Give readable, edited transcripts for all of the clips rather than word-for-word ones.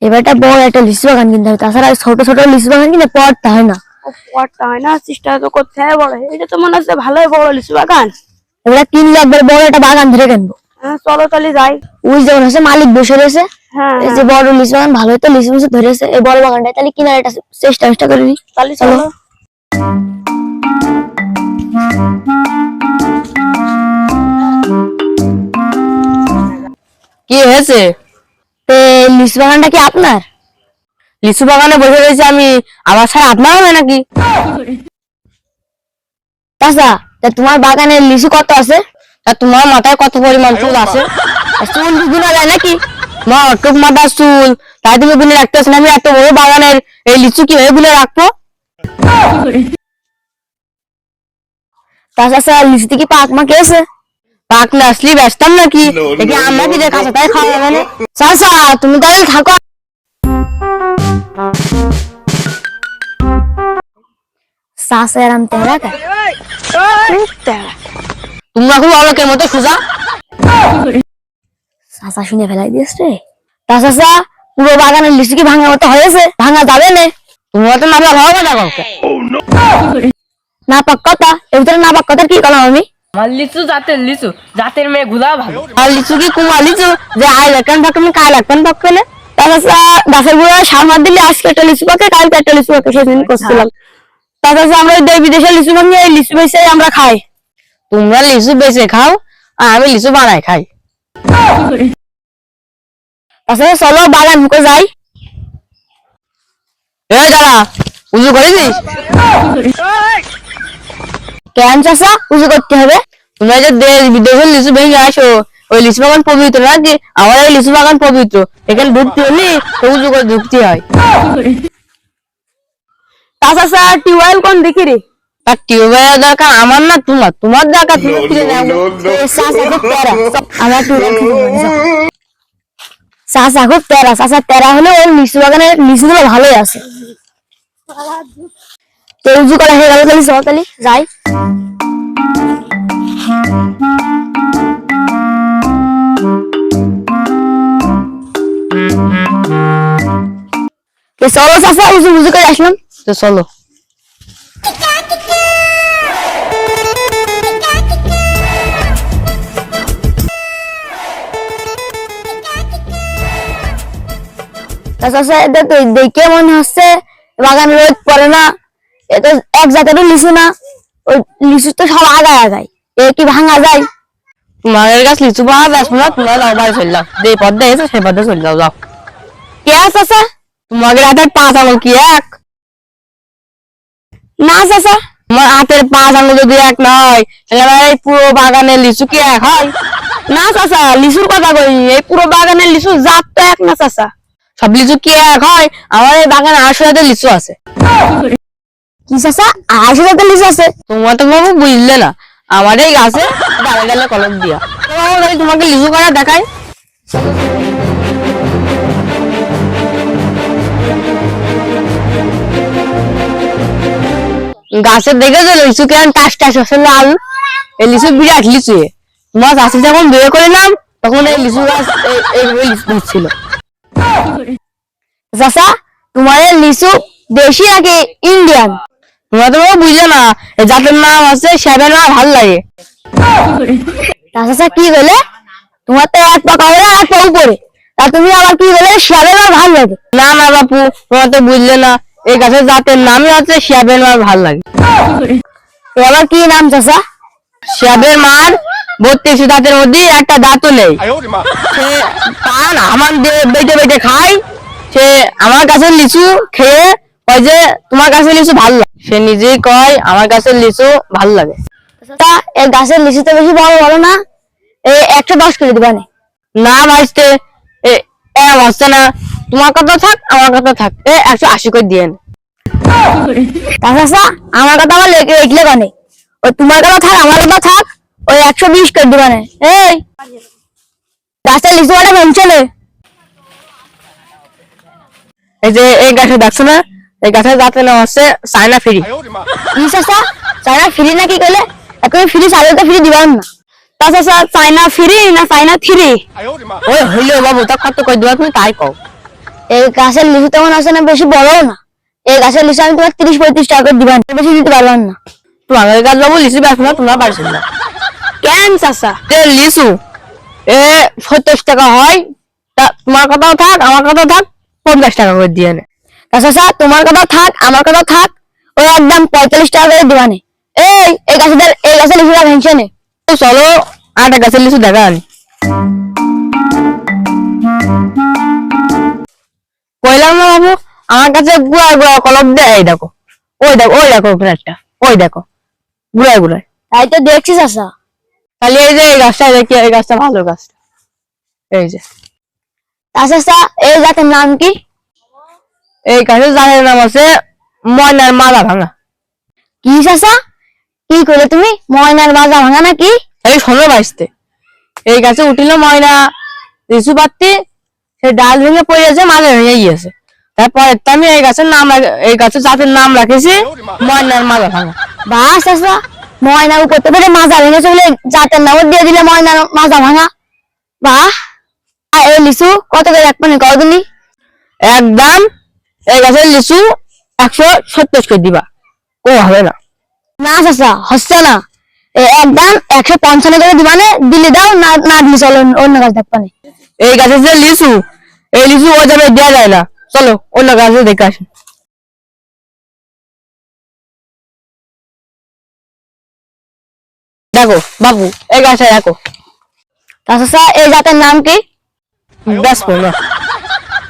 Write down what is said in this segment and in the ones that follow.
এবারটা বড় একটা লিচু বাগান কিনতে হবে, তাছাড়া ছোট ছোট লিচু বাগান কিনে পড়তে হয় না। পড়তে হয় না, চেষ্টা তো করতে হয় বড়। এটা তো মনে হচ্ছে ভালোই বড় লিচু বাগান। এবার কিনলে একবার বড় একটা বাগান ধরে কিনবো। হ্যাঁ চলো তাহলে যাই। ওই যেমন হচ্ছে মালিক বসে রয়েছে, হ্যাঁ এই যে বড় লিচু বাগান ভালোই তো লিচু মিচু ধরেছে, এই বড় বাগানটা তাহলে কিনার একটা চেষ্টা করি। তাহলে চলো। কি হয়েছে? লিচু বাগানটা কি আপনার? লিচু বাগানে বসে রয়েছে আমি, আমার ছাড়া আপনার হবে নাকি? চাচা, তোমার বাগানে লিচু কত আছে? তা তোমার মাথায় কত পরিমাণ চুল আছে? চুল গুনা যায় নাকি? মা অটুক মাথার চুল, তাই তুমি গুনে রাখতেছ না? আমি এত বড় বাগানের এই লিচু কিভাবে গুনে রাখবো? চাচা, লিচুতে কি পাক মা খেয়েছে? পাক না আসলে ব্যস্তাম নাকি? দেখি আমরা কি দেখা তাই খাওয়া যাবে না। চাচা, তুমি তাহলে থাকো। চাচা এরম তেরা কা? তোমরা খুব অলকের মতো সোজা। চাচা শুনে ফেলাই দিয়েছে। তা চাচা, পুরো বাগানের লিচু কি ভাঙার মতো হয়েছে? ভাঙা যাবে না? তোমরা তো না ভালো কথা কাউকে না পাক কথা, এর ভিতরে না পাক কথার কি করলাম আমি? আমার লিচু জাতের মেয়ে গুলা ভালো। আর লিচু কি কুমার লিচু যে আই লাগান পাক তুমি কাই লাগান পাক পেলে? তা চাচা, গাছের গুঁড়া সার মার দিলে আজকে একটা লিচু পাকে, কালকে একটা লিচু পাকে, সেদিন করছিলাম। তা চাচা, আমরা ওই বিদেশের লিচু ভাঙিয়ে এই লিচু বেচে আমরা খাই। তোমরা লিচু বেচে খাও আর আমি লিচু বানাই খাই। তাছাড়া চলো বাগান মুখে যাই। এই দাঁড়া, উজু করেছিস? কেন চাচা উজু করতে হবে? তোমরা যে দেশ বিদেশের লিচু ভেঙে আসো, ওই লিচু বাগান পবিত্র নাকি? আমার এই লিচু বাগান পবিত্র, এখানে ঢুকতে হলে উজু করে ঢুকতে হয়। চাচা টিউবওয়েল কোন দিকে রে? তার টিউবওয়েলের দরকার আমার না তোমার, তোমার দরকার তুমি কিনে নাও। চাচা খুব তেরা, আমার টিউবওয়েল চাচা খুব তেরা, চাচা তেরা হলে ওই লিচু বাগানের লিচুগুলো ভালোই আছে। তো উজু করা হয়ে গেল, তাহলে চল তাহলে যাই। চলো চাচা, উজু করে আসলাম তো, চলো। চাচা, এটা তো দেখে মনে হচ্ছে বাগানে রোদ পড়ে না, এটা এক জাতেরও লিচু না। ওই লিচু তো সব আগায় এ কি ভাঙা যায়? তোমাদের গাছ লিচু পাওয়া যাচ্ছে না, তোমরা যাও বাড়ি চলে যাও, যে পথে এসে সে পথে চলে যাও। যাও কে চাচা, তোমাদের হাতের 5 আঙুল কি এক? না চাচা, আমার হাতের 5 আঙুল যদি এক নয়, তাহলে এই পুরো বাগানের লিচু কি এক হয়? না চাচা, লিচুর কথা কই, এই পুরো বাগানের লিচু জাত তো এক না চাচা। সব লিচু কি এক হয়? আমার এই বাগানে 800 জাতের লিচু আছে। কি চাচা, 800 জাতের লিচু আছে? তোমরা তো বাবু বুঝলে না, আমার এই গাছে ডালে ডালে কলম দিয়া। তোমাকে লিচু করা দেখায়। গাছের দেখেছো লিচু কেমন টাস টাস আছে লাল? এই লিচু বিরাট লিচু। তোমার গাছে যখন বিয়ে করলাম তখন এই লিচু গাছ এইভাবে লিচু দিচ্ছিল। চাচা, তোমার এই লিচু দেশি নাকি ইন্ডিয়ান? তোমরা তো বুঝলে না, এই জাতের নাম আছে শ্যাবের মা, ভাল লাগে। চাচা কি বলে? তোমার তো এক পা কামড়ে এক পা উপরে, তা তুমি আবার কি বলে শ্যাবের মা ভাল লাগে? না না বাপু, তোমরা তো বুঝলে না, এই গাছের জাতের নামই হচ্ছে শ্যাবের মা, ভাল লাগে। এবার কি নাম চাচা? শ্যাবের মার 32 দাঁতের মধ্যে একটা দাঁতও নেই। সে পান আমার বেটে বেটে খায়, সে আমার কাছে লিচু খেয়ে কয় যে তোমার কাছে লিচু ভালো লাগে। সে নিজেই কয় আমার কাছে লিচু ভালো লাগে। তা এই গাছের লিচু তো বেশি বড় বড় না, 110 করে দিবা না ভাইস্তে? এরম হচ্ছে না, তোমার কথা থাক আমার কথা থাক, 180 করে দিয়ে। চাচা, আমার কথা আমার লিখলে কানে, ওই তোমার কথা থাক আমার কথা থাক, ওই 120 করে দিবা না। এই গাছের লিচু মানে ভেঙছে। এই যে এই গাছে দেখছো না, এই গাছের জাতের নাম হচ্ছে চায়না ফ্রি। চাচা, চায়না ফ্রি নাকি কইলে? তুমি ফ্রি চাইলে তো ফ্রি দিবা না। তা চাচা চাইনা ফ্রি না চাইনা থ্রি? ওই হইলো বাবু, তা কত কই দিবা তুমি তাই কও। এই গাছের লিচু তেমন আছে না, বেশি বড়ও না। এই গাছের লিচু আমি তোমার 30-35 টাকা করে দিবেন, বেশি দিতে পারলাম না। তোমাদের কাছে বাবু লিচু বেচবো না, তোমরা পারছো না। কেন চাচা? লিচু 70 টাকা হয়, তা তোমার কথাও থাক আমার কথাও থাক, 50 টাকা করে দিয়ে নে। তা চাচা তোমার কথা থাক আমার কথা থাক, ওই একদম 45 টাকা করে দিবানে। এই গাছের লিচুটা ভেঙছে নে। তো চলো আটা গাছের লিচু দেখা আনি। কইলাম না বাবু, আমার কাছে গুড়া গুড়া কলম দেয়। এই দেখো, ওই দেখো ওখানে একটা, ওই দেখো গুড়ায় গুড়ায়। তাই তো দেখছি চাচা। তাহলে এই যে এই গাছটা দেখি, এই গাছটা ভালো গাছটা, এই যে। তা চাচা এই জাতের নাম কি? এই গাছের জাতের নাম আছে ময়নার মালা ভাঙা। কি চাচা কি করলে তুমি? ময়নার মাজা ভাঙা নাকি? এই শোনো বাঁচতে, এই গাছে উঠিল ময়না লিচু পাত্তি, সে ডাল ভেঙে পড়ে আছে, মাঝে ভেঙে গিয়েছে। তারপরে আমি এই গাছের জাতের নাম রাখেছি ময়নার মালা ভাঙা। বাহ চাচা, ময়না করতে পেরে মাজা ভেঙেছে বলে জাতের নাম দিয়ে দিলে ময়নার মাজা ভাঙা। বাহ। আর এই লিচু কত করে রাখবেন কদিনই? একদম এই গাছের লিচু 170 করে দিবা, ও হবে না। না চাচা হচ্ছে না, একদম 155 করে দিবানে, দিলে দাও, না না দিলে চলো অন্য গাছ দেখবানে। এই গাছের যে লিচু, এই লিচু ও যাবে দেওয়া যায় না, চলো অন্য গাছে দেখে আসি। দেখো বাবু, এই গাছটা দেখো। তা চাচা এই জাতের নাম কি? বেচবো না।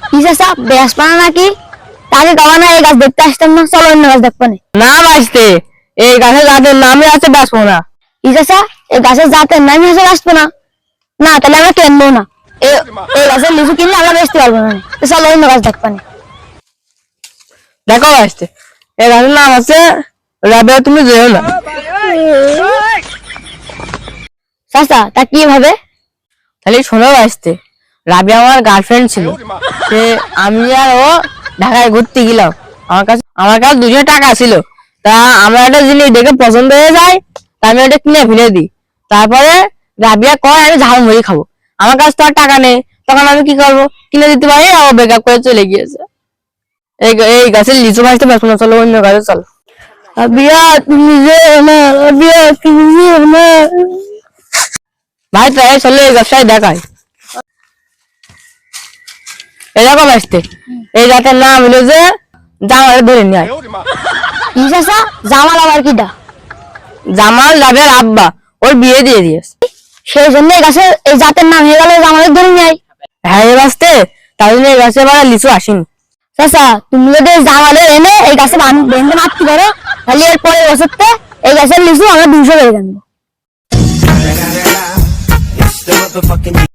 কি চাচা বেসপানা নাকি? তাকে গাওয়ানা এই গাছ দেখতে আসতাম না, চলো অন্য গাছ দেখবানে। না বাঁচতে, এই গাছের জাতের নামই আছে বেচবো না। কি চাচা এই গাছের জাতের নামই হচ্ছে আসবো না? না তাহলে আমরা কিনবো না। এই গাছের লিচু কিনলে আমরা বেচতে পারবো না, তো চলো অন্য গাছ দেখবানে। দেখো বাঁচতে, এই গাছের নাম আছে রাবেয়া, তুমি যেও না। চাচা তা কি ভাবে? তাহলে শোনো বাঁচতে, রাবিয়া আমার গার্লফ্রেন্ড ছিল, সে আমি আর ও ঢাকায় ঘুরতে গেলাম। আমার কাছে 200 টাকা ছিল, তা আমরা একটা জিনিস দেখে পছন্দ হয়ে যায়, তা আমি ওটা কিনে ফেলে দিই। তারপরে রাবিয়া কয় আমি ঝালমুড়ি খাবো, আমার কাছে তো আর টাকা নেই, তখন আমি কি করবো, কিনে দিতে পারি, ও ব্রেকআপ করে চলে গিয়েছে। এই গাছের লিচু ভাজতে পারছো না, চলো অন্য গাছে চলো। রাবিয়া তুমি যেও না, রাবিয়া তুমি যেও না। ভাই তাই চলো এই ব্যবসায় দেখায়। এরকম আসতে, এই জাতের নাম হলো যে জামাল ধরে নেয়। কি চাচা জামাল আবার কিটা? জামাল রাবের আব্বা ওর বিয়ে দিয়ে দিয়েছে। সেই জন্য এই গাছের এই জাতের নাম হয়ে গেল জামালের ধরে নেয়। হ্যাঁ এই বাঁচতে, তাই জন্য এই গাছে এবার লিচু আসেনি। চাচা তুমি যদি জামালের এনে এই গাছে বেঁধে মারতে পারো, তাহলে এর পরের বছরতে এই গাছের লিচু আমরা 200 করে কিনবো।